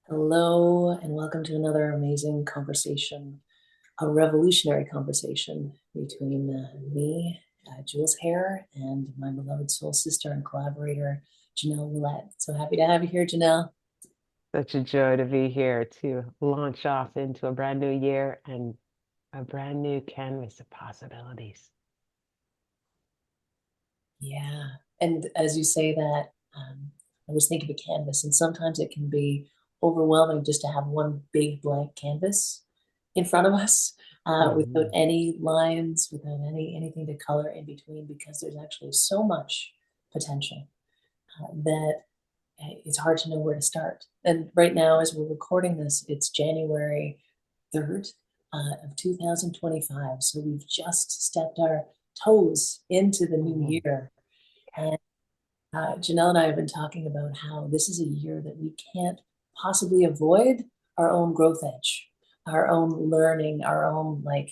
Hello, and welcome to another amazing conversation, a revolutionary conversation between me, Jules Hare, and my beloved soul sister and collaborator, Janel Willette. So happy to have you here, Janelle. Such a joy to be here to launch off into a brand new year and a brand new canvas of possibilities. Yeah, and as you say that, I was thinking of a canvas, and sometimes it can be overwhelming just to have one big blank canvas in front of us, without Mhm. any lines, without anything to color in between, because there's actually so much potential that it's hard to know where to start. And right now, as we're recording this, it's January 3rd of 2025. So we've just stepped our toes into the new Mhm. year. And Janelle and I have been talking about how this is a year that we can't possibly avoid our own growth edge, our own learning, our own like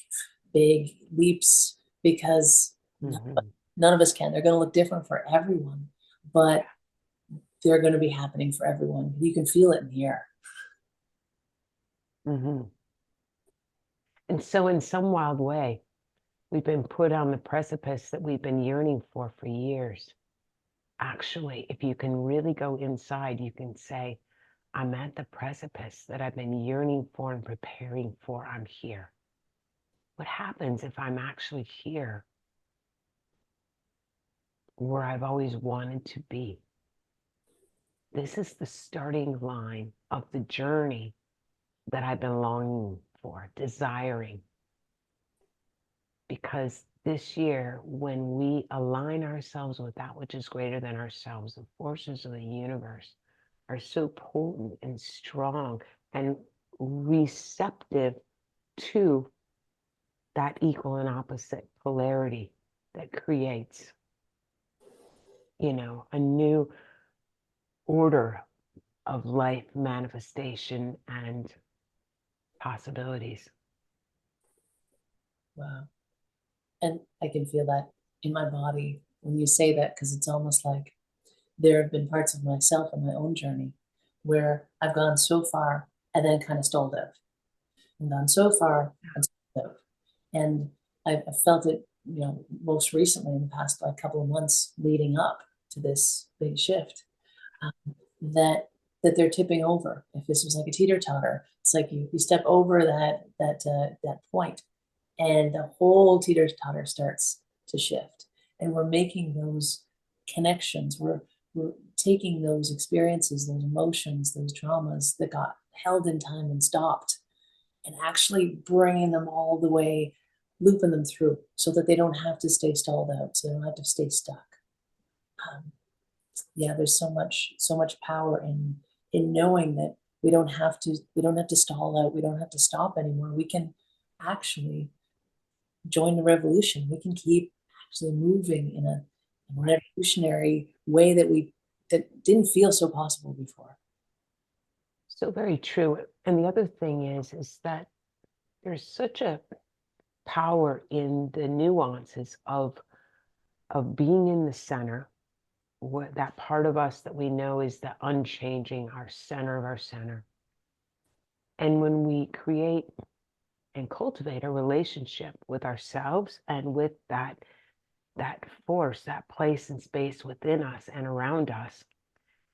big leaps, because Mhm. none of us can. They're going to look different for everyone, but they're going to be happening for everyone. You can feel it in the air. Mhm. And so, in some wild way, we've been put on the precipice that we've been yearning for years. Actually, if you can really go inside, you can say, I'm at the precipice that I've been yearning for and preparing for. I'm here. What happens if I'm actually here where I've always wanted to be? This is the starting line of the journey that I've been longing for, desiring. Because this year, when we align ourselves with that which is greater than ourselves, the forces of the universe are so potent and strong and receptive to that equal and opposite polarity that creates, a new order of life manifestation and possibilities. Wow. And I can feel that in my body when you say that, because it's almost like there have been parts of myself in my own journey where I've gone so far and then kind of stalled out and gone so far and stalled out. And I've felt it, most recently in the past like couple of months leading up to this big shift, that they're tipping over. If this was like a teeter totter, it's like you step over that point, and the whole teeter totter starts to shift. And we're making those connections. We're taking those experiences, those emotions, those traumas that got held in time and stopped, and actually bringing them all the way, looping them through, so that they don't have to stay stalled out, so they don't have to stay stuck. Um, yeah, there's so much power in knowing that we don't have to stall out, we don't have to stop anymore. We can actually join the revolution. We can keep actually moving in a Right. revolutionary way that didn't feel so possible before. So very true. And the other thing is that there's such a power in the nuances of being in the center, what that part of us that we know is the unchanging, our center of our center. And when we create and cultivate a relationship with ourselves and with that force, that place and space within us and around us,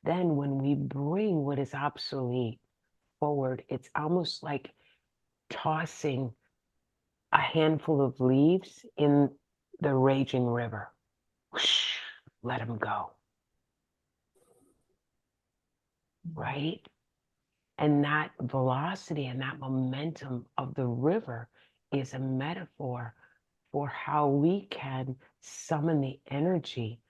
then when we bring what is obsolete forward, it's almost like tossing a handful of leaves in the raging river. Whoosh, let them go, right? And that velocity and that momentum of the river is a metaphor for how we can summon the energy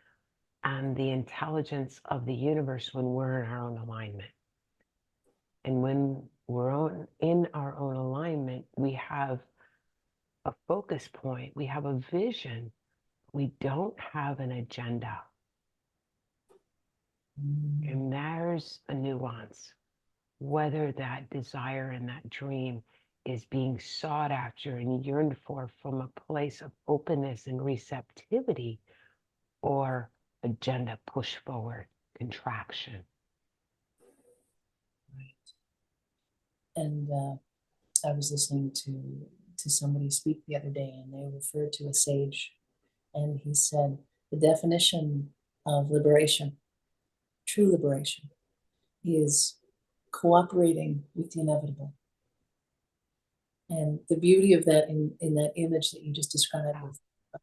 and the intelligence of the universe when we're in our own alignment. And when we're in our own alignment, we have a focus point, we have a vision, we don't have an agenda. Mm. And there's a nuance, whether that desire and that dream is being sought after and yearned for from a place of openness and receptivity or agenda push forward, contraction. Right. And I was listening to somebody speak the other day, and they referred to a sage, and he said the definition of liberation, true liberation, is cooperating with the inevitable. And the beauty of that in that image that you just described of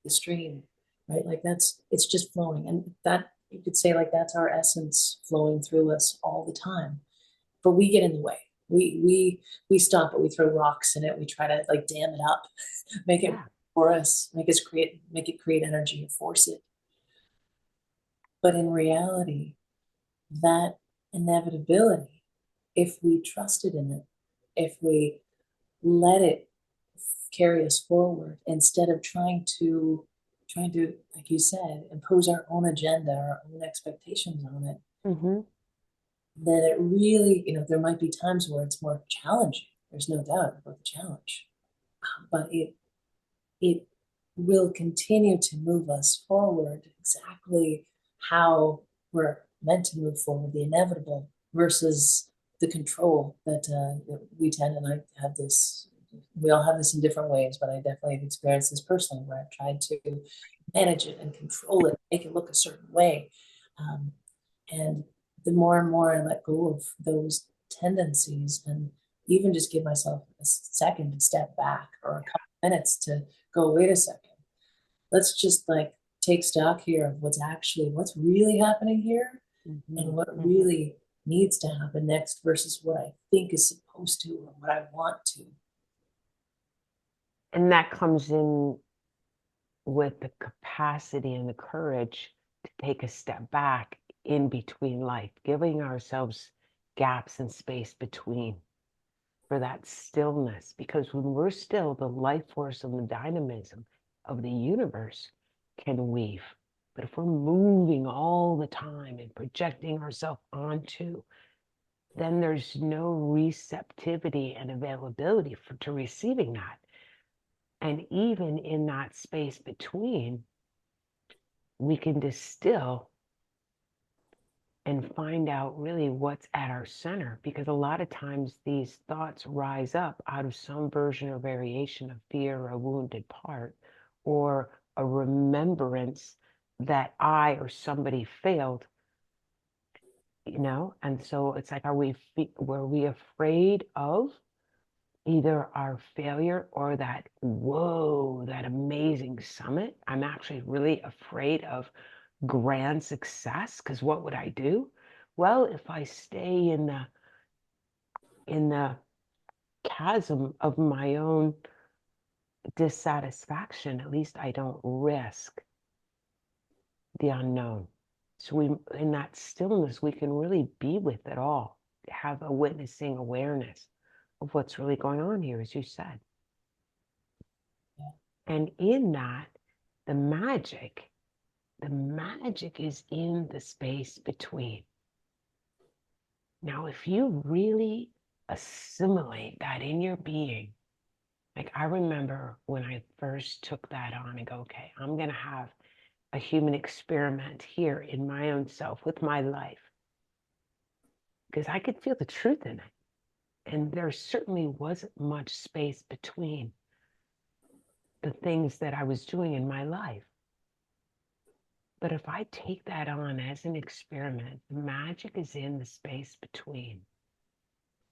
the stream, right? Like it's just flowing. And that you could say like that's our essence flowing through us all the time. But we get in the way. We stop it, we throw rocks in it, we try to like dam it up, make it for us, make it create energy and force it. But in reality, that inevitability, if we trusted in it, if we let it carry us forward instead of trying to, like you said, impose our own agenda, our own expectations on it, then it really, there might be times where it's more challenging. There's no doubt about the challenge, but it will continue to move us forward exactly how we're meant to move forward, the inevitable versus the control that we tend, and I have this, we all have this in different ways, but I definitely have experienced this personally where I've tried to manage it and control it, make it look a certain way. And the more and more I let go of those tendencies and even just give myself a second to step back or a couple minutes to go, wait a second, let's just like take stock here of what's really happening here and what really needs to happen next versus what I think is supposed to or what I want to. And that comes in with the capacity and the courage to take a step back in between life, giving ourselves gaps and space between for that stillness. Because when we're still, the life force and the dynamism of the universe can weave. But if we're moving all the time and projecting ourselves onto, then there's no receptivity and availability to receiving that. And even in that space between, we can distill and find out really what's at our center, because a lot of times these thoughts rise up out of some version or variation of fear or a wounded part or a remembrance that I or somebody failed, and so it's like, were we afraid of either our failure or that, whoa, that amazing summit? I'm actually really afraid of grand success, because what would I do? Well, if I stay in the chasm of my own dissatisfaction, at least I don't risk the unknown. So in that stillness, we can really be with it all, have a witnessing awareness of what's really going on here, as you said. And in that, the magic is in the space between. Now, if you really assimilate that in your being, like I remember when I first took that on and go, okay, I'm going to have a human experiment here in my own self with my life, because I could feel the truth in it. And there certainly wasn't much space between the things that I was doing in my life. But if I take that on as an experiment, the magic is in the space between.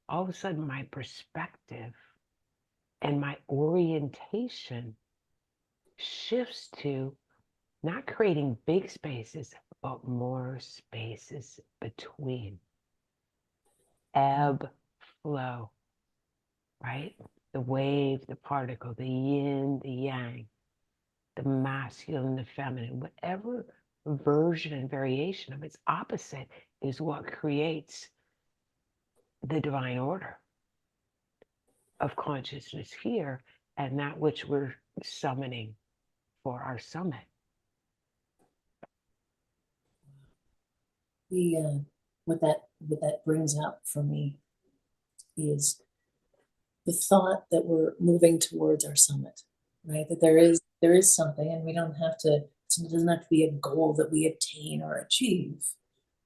All of a sudden, my perspective and my orientation shifts to not creating big spaces, but more spaces between. Ebb, flow, right? The wave, the particle, the yin, the yang, the masculine, the feminine, whatever version and variation of its opposite is what creates the divine order of consciousness here, and that which we're summoning for our summit. What that brings up for me is the thought that we're moving towards our summit, right? That there is something, and we don't have to. It doesn't have to be a goal that we attain or achieve,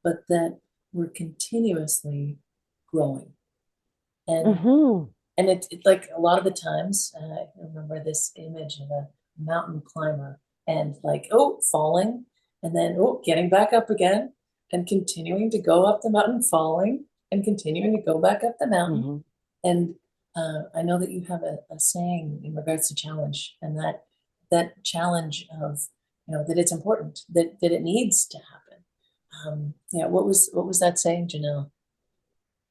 but that we're continuously growing, And Mm-hmm. it like a lot of the times, I remember this image of a mountain climber and like, oh, falling, and then, oh, getting back up again and continuing to go up the mountain, falling and continuing to go back up the mountain. Mm-hmm. And I know that you have a saying in regards to challenge, and that challenge of, that it's important, that it needs to happen. Yeah, what was that saying, Janelle?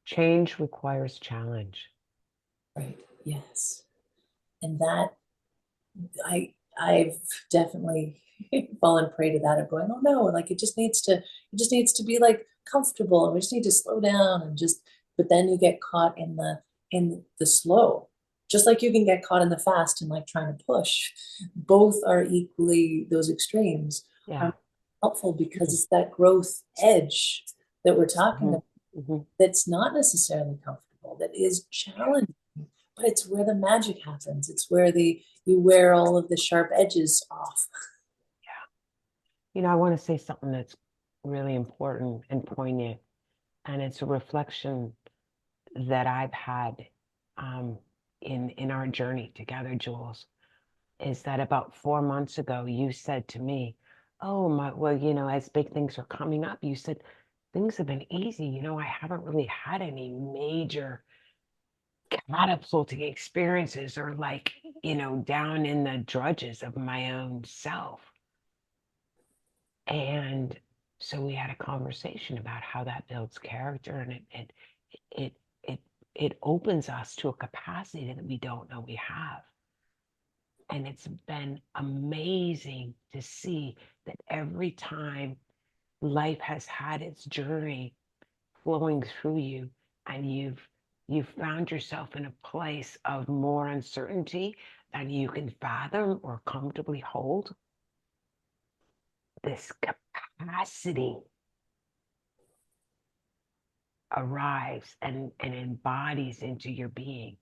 Change requires challenge. Right. Yes. And that I've definitely fallen prey to that of going, oh no, like it just needs to be like comfortable, and we just need to slow down and just, but then you get caught in the slow. Just like you can get caught in the fast and like trying to push. Both are equally, those extremes are Yeah. helpful because it's that growth edge that we're talking Mm-hmm. about Mm-hmm. that's not necessarily comfortable, that is challenging, but it's where the magic happens. It's where you wear all of the sharp edges off. I want to say something that's really important and poignant, and it's a reflection that I've had um, in our journey together, Jules, is that about 4 months ago, you said to me, "Oh my, well, as big things are coming up, you said things have been easy. I haven't really had any major catapulting experiences or like, down in the drudges of my own self." And so we had a conversation about how that builds character, and it it it opens us to a capacity that we don't know we have. And it's been amazing to see that every time life has had its journey flowing through you, and you've found yourself in a place of more uncertainty than you can fathom or comfortably hold, this capacity arrives and embodies into your being.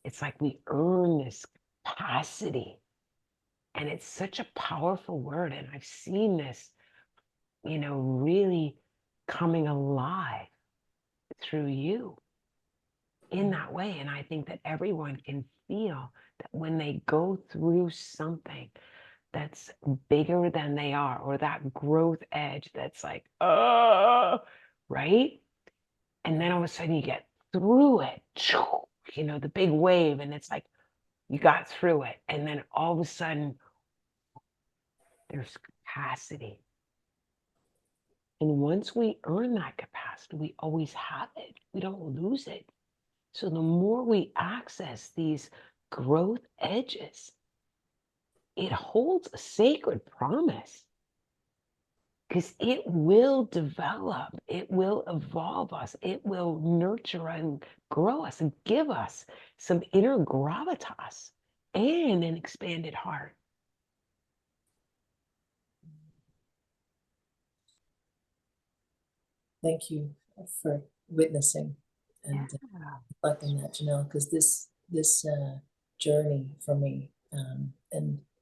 It's like we earn this capacity. And it's such a powerful word. And I've seen this, really coming alive through you in that way. And I think that everyone can feel that when they go through something that's bigger than they are, or that growth edge that's like, oh, right? And then all of a sudden you get through it, the big wave, and it's like you got through it. And then all of a sudden there's capacity. And once we earn that capacity, we always have it. We don't lose it. So the more we access these growth edges, it holds a sacred promise, because it will develop, it will evolve us, it will nurture and grow us and give us some inner gravitas and an expanded heart. Thank you for witnessing and Yeah. reflecting that, Janelle, because this journey for me, and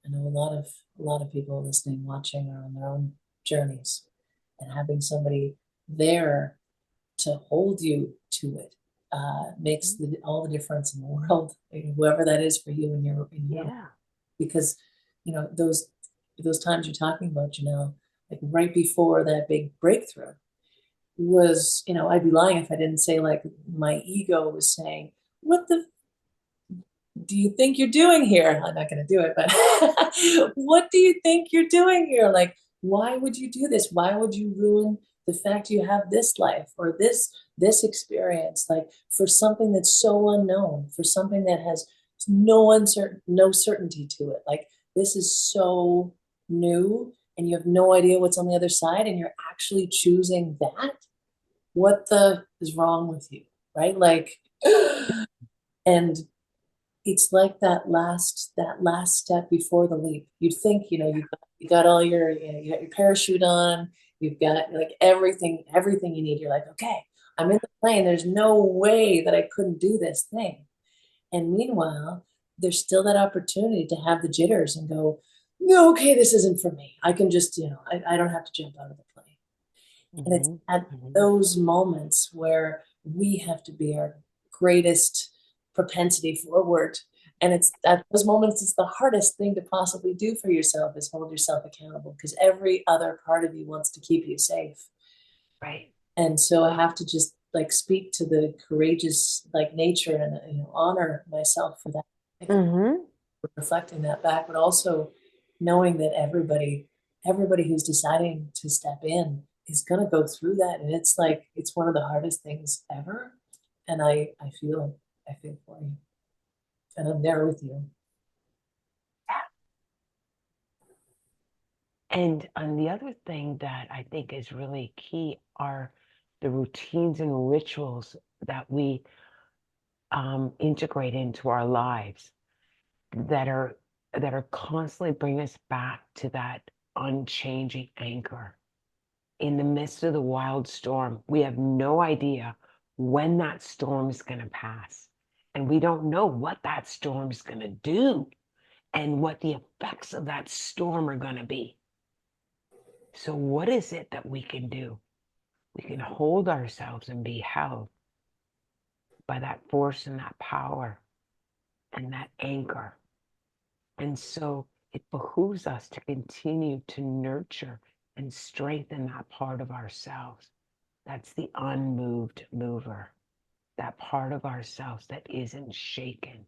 I know a lot of people listening, watching are on their own journeys, and having somebody there to hold you to it makes all the difference in the world. Whoever that is for you in your life. Yeah. Because those times you're talking about, Janelle, like right before that big breakthrough was, I'd be lying if I didn't say like my ego was saying, what the do you think you're doing here? I'm not going to do it, but what do you think you're doing here? Like, why would you do this? Why would you ruin the fact you have this life or this experience, like for something that's so unknown, for something that has no certainty to it. Like this is so new and you have no idea what's on the other side and you're actually choosing that. What the is wrong with you? Right? Like and it's like that last step before the leap. You'd think, you got all your, you got your parachute on, you've got like everything you need. You're like, okay, I'm in the plane. There's no way that I couldn't do this thing. And meanwhile, there's still that opportunity to have the jitters and go, no, okay, this isn't for me. I can just, I don't have to jump out of the plane. And it's Mm-hmm. at Mm-hmm. those moments where we have to be our greatest propensity forward. And it's at those moments, it's the hardest thing to possibly do for yourself, is hold yourself accountable, because every other part of you wants to keep you safe. Right. And so I have to just like speak to the courageous like nature, and honor myself for that. Mm-hmm. Reflecting that back, but also knowing that everybody who's deciding to step in is going to go through that, and it's like it's one of the hardest things ever. And I feel for you, and I'm there with you. And the other thing that I think is really key are the routines and rituals that we integrate into our lives that are constantly bring us back to that unchanging anchor. In the midst of the wild storm, we have no idea when that storm is going to pass. And we don't know what that storm is going to do and what the effects of that storm are going to be. So what is it that we can do? We can hold ourselves and be held by that force and that power and that anchor. And so it behooves us to continue to nurture and strengthen that part of ourselves. That's the unmoved mover, that part of ourselves that isn't shaken,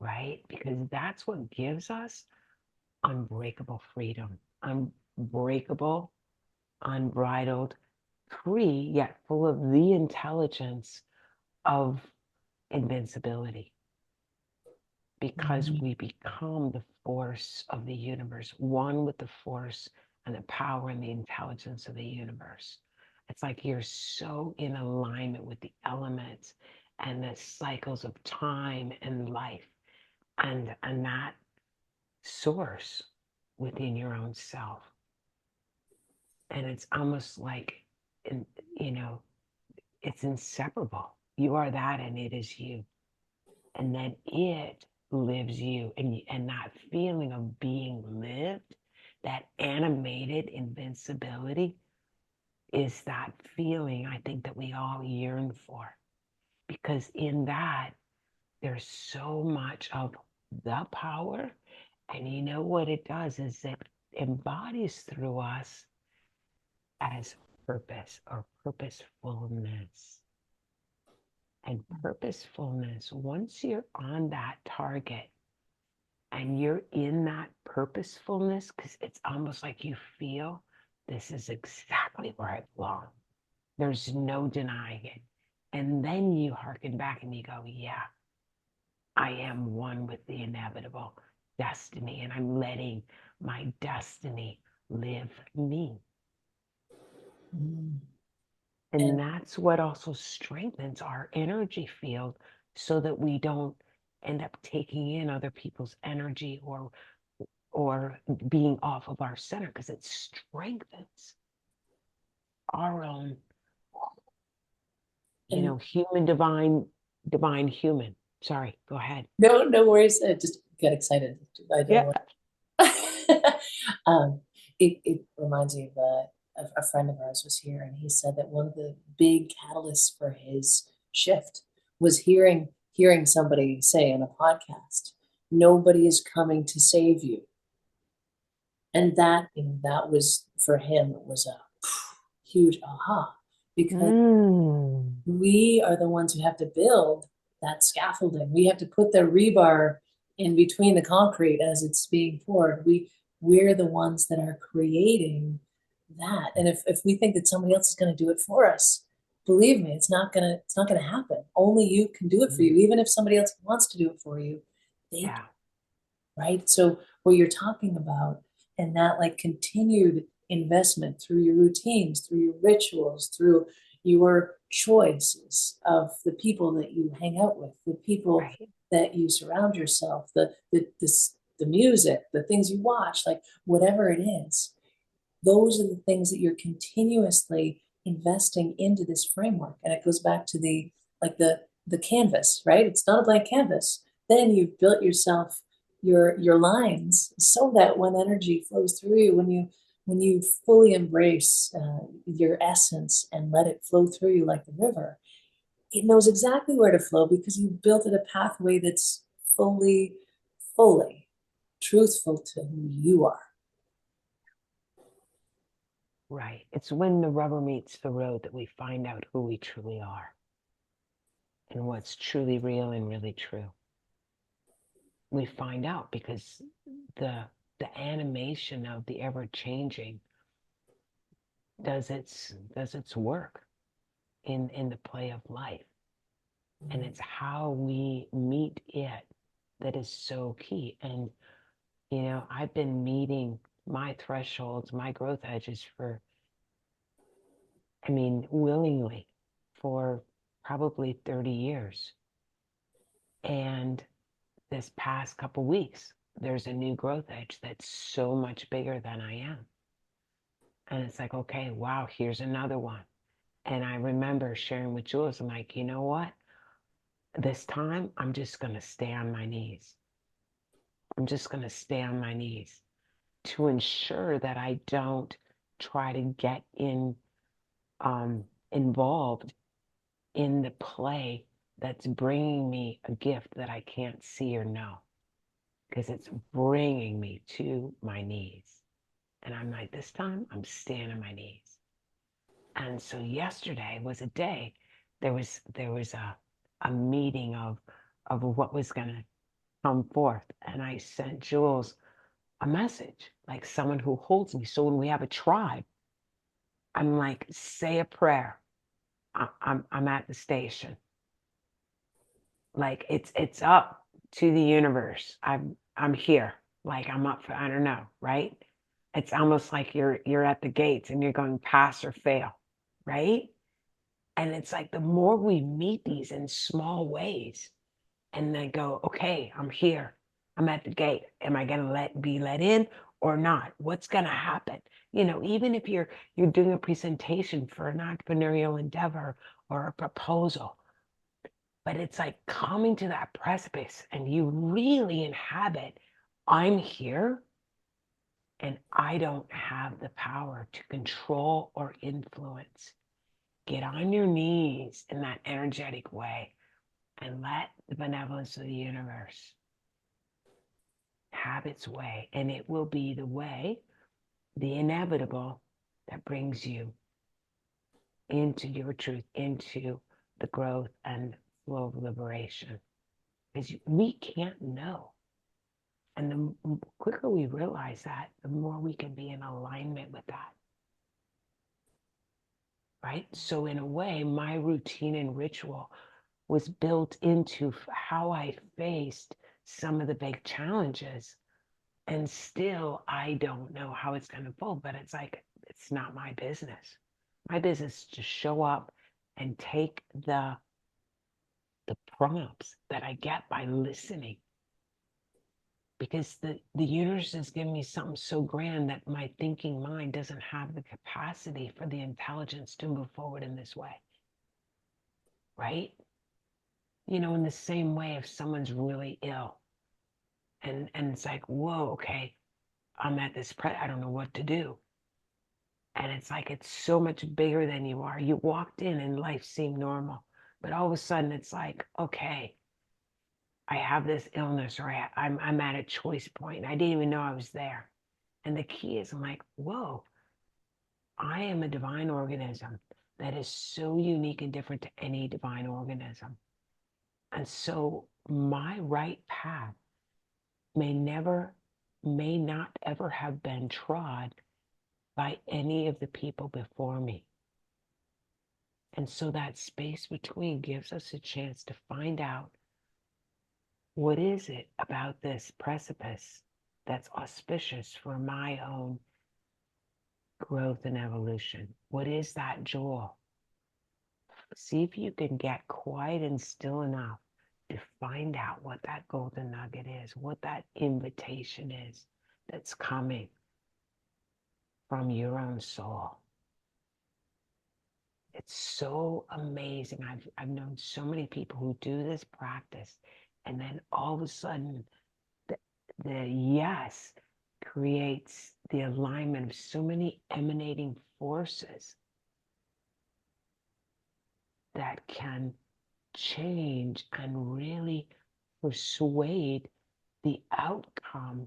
right? Because that's what gives us unbreakable freedom, unbreakable, unbridled, free, yet full of the intelligence of invincibility. Because we become the force of the universe, one with the force and the power and the intelligence of the universe. It's like you're so in alignment with the elements and the cycles of time and life, and that source within your own self. And it's almost like, it's inseparable. You are that, and it is you. And then it lives you, and that feeling of being lived, that animated invincibility, is that feeling I think that we all yearn for, because in that there's so much of the power. And you know what it does is it embodies through us as purpose or purposefulness. And purposefulness, once you're on that target and you're in that purposefulness, because it's almost like you feel this is exactly where I belong. There's no denying it. And then you hearken back and you go, yeah, I am one with the inevitable destiny, and I'm letting my destiny live me. Mm. And that's what also strengthens our energy field, so that we don't end up taking in other people's energy or being off of our center, because it strengthens our own, human, divine human. Sorry, go ahead. No worries. I just get excited. I don't Yeah. It reminds me of a friend of ours was here, and he said that one of the big catalysts for his shift was hearing somebody say in a podcast, "Nobody is coming to save you." And that was for him, it was a huge aha, because we are the ones who have to build that scaffolding. We have to put the rebar in between the concrete as it's being poured. We're the ones that are creating that. And if we think that somebody else is going to do it for us, believe me, it's not gonna happen. Only you can do it for you. Even if somebody else wants to do it for you, Yeah. right? So what you're talking about, and that like continued investment through your routines, through your rituals, through your choices of the people that you hang out with, the people Right. that you surround yourself, the music, the things you watch, like whatever it is, those are the things that you're continuously investing into this framework. And it goes back to the canvas, right? It's not a blank canvas. Then you've built yourself your lines, so that when energy flows through you, when you fully embrace your essence and let it flow through you like the river, it knows exactly where to flow because you built it a pathway that's fully truthful to who you are. Right. It's when the rubber meets the road that we find out who we truly are and what's truly real and really true. We find out because the animation of the ever changing does its work in the play of life. And it's how we meet it that is so key. And I've been meeting my thresholds, my growth edges willingly for probably 30 years. And this past couple weeks, there's a new growth edge that's so much bigger than I am. And it's like, okay, wow, here's another one. And I remember sharing with Jules, I'm like, you know what? This time, I'm just going to stay on my knees. I'm just going to stay on my knees to ensure that I don't try to get involved in the play that's bringing me a gift that I can't see or know, because it's bringing me to my knees. And I'm like, this time I'm staying on my knees. And so yesterday was a day, there was a meeting of what was going to come forth. And I sent Jules a message, like someone who holds me. So when we have a tribe, I'm like, say a prayer. I'm at the station. Like it's up to the universe. I'm here. Like I'm up for, I don't know, right? It's almost like you're at the gates and you're going pass or fail, right? And it's like the more we meet these in small ways and then go, okay, I'm here. I'm at the gate. Am I gonna be let in or not? What's gonna happen? Even if you're doing a presentation for an entrepreneurial endeavor or a proposal, but it's like coming to that precipice and you really inhabit, I'm here and I don't have the power to control or influence. Get on your knees in that energetic way and let the benevolence of the universe have its way. And it will be the way, the inevitable, that brings you into your truth, into the growth and flow of liberation. Because we can't know. And the quicker we realize that, the more we can be in alignment with that. Right? So in a way, my routine and ritual was built into how I faced some of the big challenges. And still, I don't know how it's going to unfold, but it's like, it's not my business. My business is to show up and take the prompts that I get by listening, because the universe is giving me something so grand that my thinking mind doesn't have the capacity for the intelligence to move forward in this way. Right? In the same way, if someone's really ill and it's like, whoa, okay, I'm at this, I don't know what to do. And it's like, it's so much bigger than you are. You walked in and life seemed normal, but all of a sudden it's like, okay, I have this illness, or I'm at a choice point. I didn't even know I was there. And the key is, I'm like, whoa, I am a divine organism that is so unique and different to any divine organism. And so my right path may not ever have been trod by any of the people before me. And so that space between gives us a chance to find out, what is it about this precipice that's auspicious for my own growth and evolution? What is that jewel? See if you can get quiet and still enough to find out what that golden nugget is, what that invitation is that's coming from your own soul. It's so amazing. I've known so many people who do this practice, and then all of a sudden the yes creates the alignment of so many emanating forces that can change and really persuade the outcome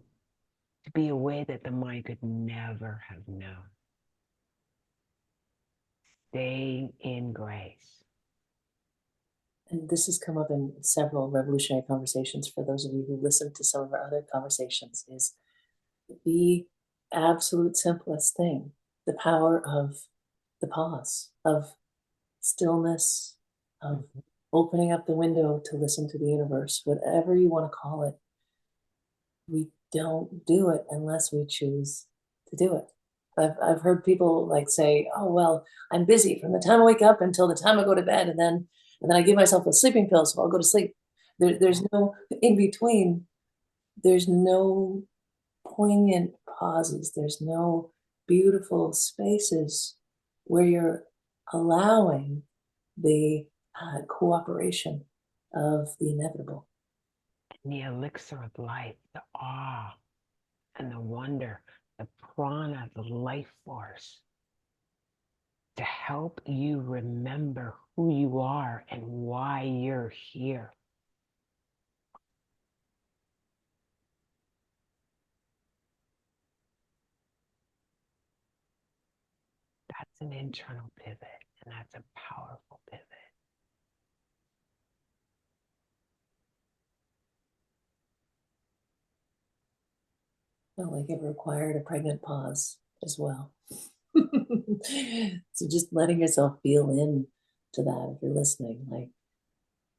to be a way that the mind could never have known. Staying in grace. And this has come up in several revolutionary conversations for those of you who listened to some of our other conversations, is the absolute simplest thing, the power of the pause, of stillness, of opening up the window to listen to the universe, whatever you want to call it. We don't do it unless we choose to do it. I've heard people like say, "Oh well, I'm busy from the time I wake up until the time I go to bed, and then I give myself a sleeping pill, so I'll go to sleep." There's no in between. There's no poignant pauses. There's no beautiful spaces where you're allowing the cooperation of the inevitable. And the elixir of life, the awe and the wonder, the prana, the life force, to help you remember who you are and why you're here. That's an internal pivot, and that's a powerful pivot. Felt like it required a pregnant pause as well. So just letting yourself feel in to that if you're listening. Like,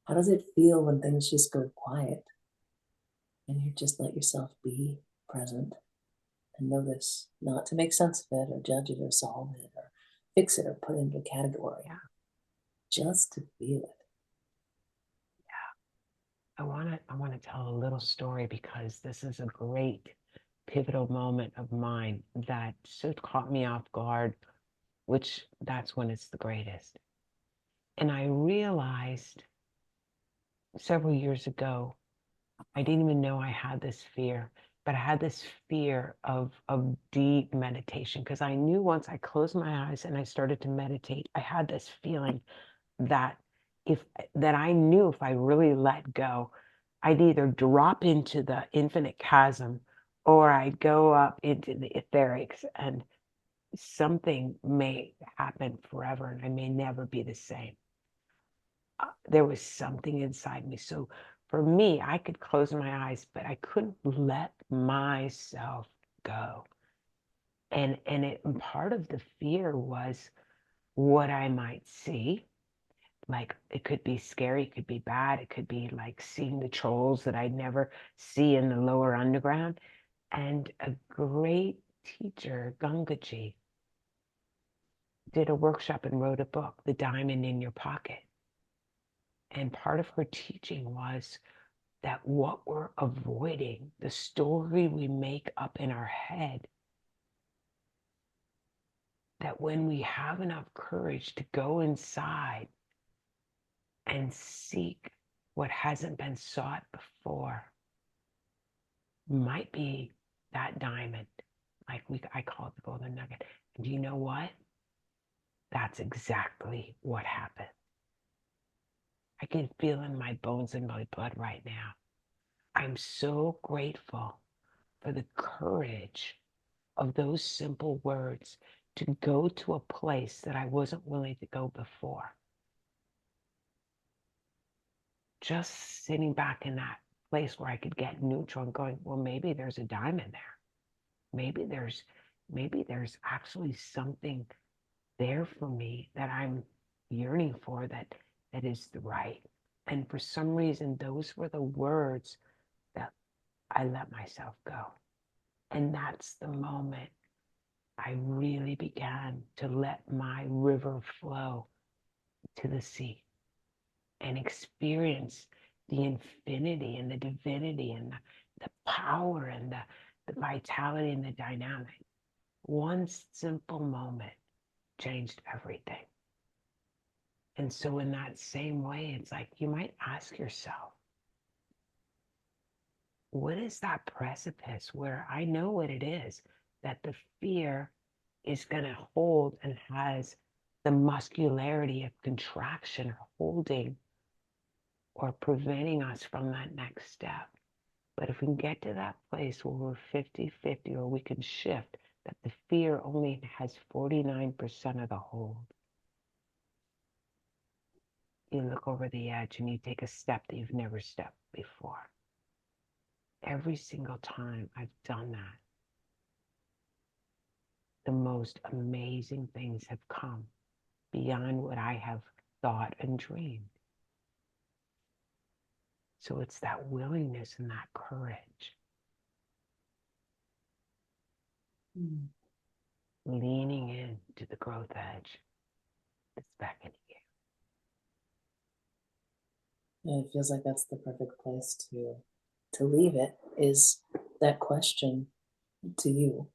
how does it feel when things just go quiet and you just let yourself be present and notice, not to make sense of it or judge it or solve it or fix it or put it into a category. Yeah. Just to feel it. I want to tell a little story because this is a great pivotal moment of mine that so caught me off guard, which that's when it's the greatest. And I realized several years ago, I didn't even know I had this fear, but I had this fear of deep meditation because I knew once I closed my eyes and I started to meditate, I had this feeling that I knew if I really let go, I'd either drop into the infinite chasm or I'd go up into the etherics and something may happen forever and I may never be the same. There was something inside me. So for me, I could close my eyes, but I couldn't let myself go. And part of the fear was what I might see. Like it could be scary, it could be bad, it could be like seeing the trolls that I'd never see in the lower underground. And a great teacher, Gangaji, did a workshop and wrote a book, The Diamond in Your Pocket. And part of her teaching was that what we're avoiding, the story we make up in our head, that when we have enough courage to go inside and seek what hasn't been sought before, might be that diamond, like I call it the golden nugget. And do you know what? That's exactly what happened. I can feel in my bones and my blood right now. I'm so grateful for the courage of those simple words to go to a place that I wasn't willing to go before. Just sitting back in that place where I could get neutral and going, well, maybe there's a diamond there. Maybe there's actually something there for me that I'm yearning for that is the right. And for some reason, those were the words that I let myself go. And that's the moment I really began to let my river flow to the sea and experience the infinity and the divinity and the power and the vitality and the dynamic. One simple moment changed everything. And so in that same way, it's like you might ask yourself, what is that precipice where I know what it is that the fear is going to hold and has the muscularity of contraction holding or preventing us from that next step. But if we can get to that place where we're 50-50, or we can shift, that the fear only has 49% of the hold, you look over the edge and you take a step that you've never stepped before. Every single time I've done that, the most amazing things have come beyond what I have thought and dreamed. So it's that willingness and that courage. Leaning into the growth edge that's beckoning you. And it feels like that's the perfect place to leave it, is that question to you,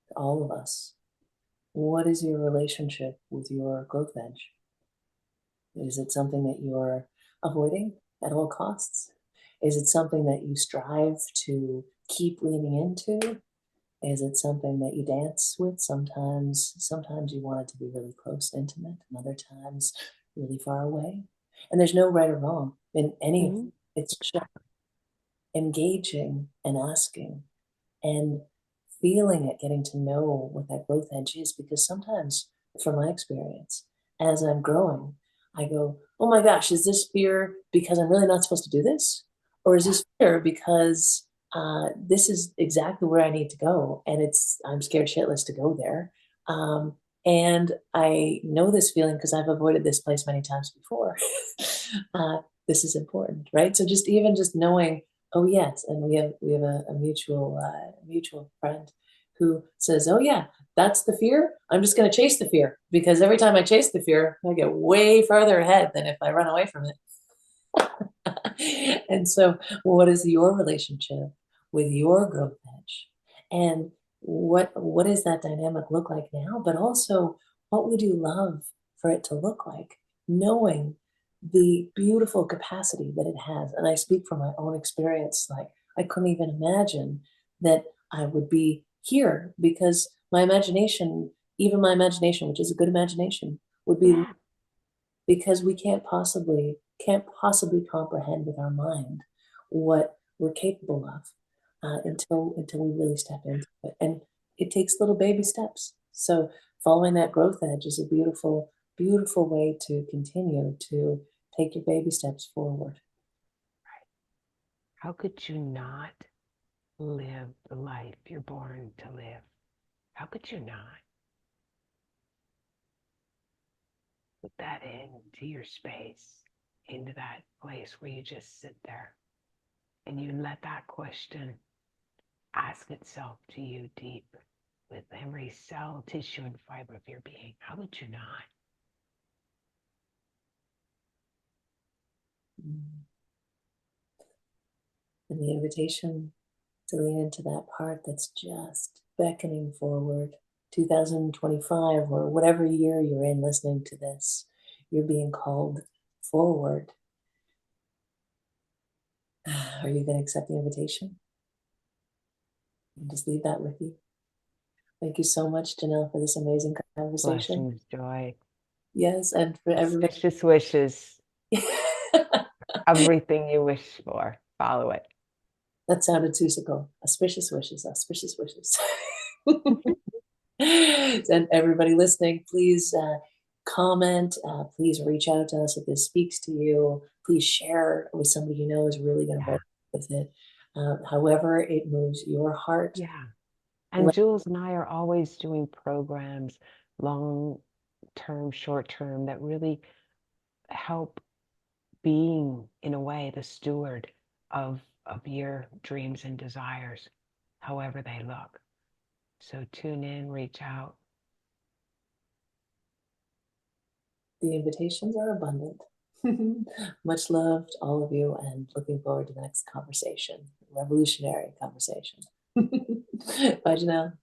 to all of us. What is your relationship with your growth edge? Is it something that you're avoiding at all costs? Is it something that you strive to keep leaning into? Is it something that you dance with? Sometimes you want it to be really close, intimate, and other times really far away. And there's no right or wrong in any of it. It's just engaging and asking and feeling it, getting to know what that growth edge is. Because sometimes, from my experience, as I'm growing, I go, oh my gosh, is this fear because I'm really not supposed to do this? Or is this fear because this is exactly where I need to go, and I'm scared shitless to go there. And I know this feeling because I've avoided this place many times before. This is important, right? So just knowing, oh yes, and we have a mutual friend who says, oh yeah, that's the fear. I'm just going to chase the fear, because every time I chase the fear, I get way farther ahead than if I run away from it. And so, what is your relationship with your growth edge? And what does that dynamic look like now? But also, what would you love for it to look like, knowing the beautiful capacity that it has? And I speak from my own experience. Like, I couldn't even imagine that I would be here, because my imagination, even my imagination, which is a good imagination, would be, because we can't possibly comprehend with our mind what we're capable of, until we really step into it. And it takes little baby steps. So following that growth edge is a beautiful way to continue to take your baby steps forward. How could you not live the life you're born to live? How could you not? Put that into your space, into that place where you just sit there and you let that question ask itself to you deep, with every cell, tissue, and fiber of your being. How could you not? And the invitation to lean into that part that's just beckoning forward. 2025, or whatever year you're in listening to this, you're being called forward. Are you going to accept the invitation? And just leave that with you. Thank you so much, Janelle, for this amazing conversation. Blessings, joy. Yes, and for everybody. Auspicious wishes. Everything you wish for, follow it. That sounded too auspicious wishes, auspicious wishes. And everybody listening, please comment. Please reach out to us if this speaks to you. Please share with somebody you know is really going to resonate with it. However it moves your heart. Yeah. And Jules and I are always doing programs, long term, short term, that really help being, in a way, the steward of your dreams and desires, however they look. So tune in, reach out. The invitations are abundant. Much love to all of you, and looking forward to the next conversation, revolutionary conversation. Bye, Janelle.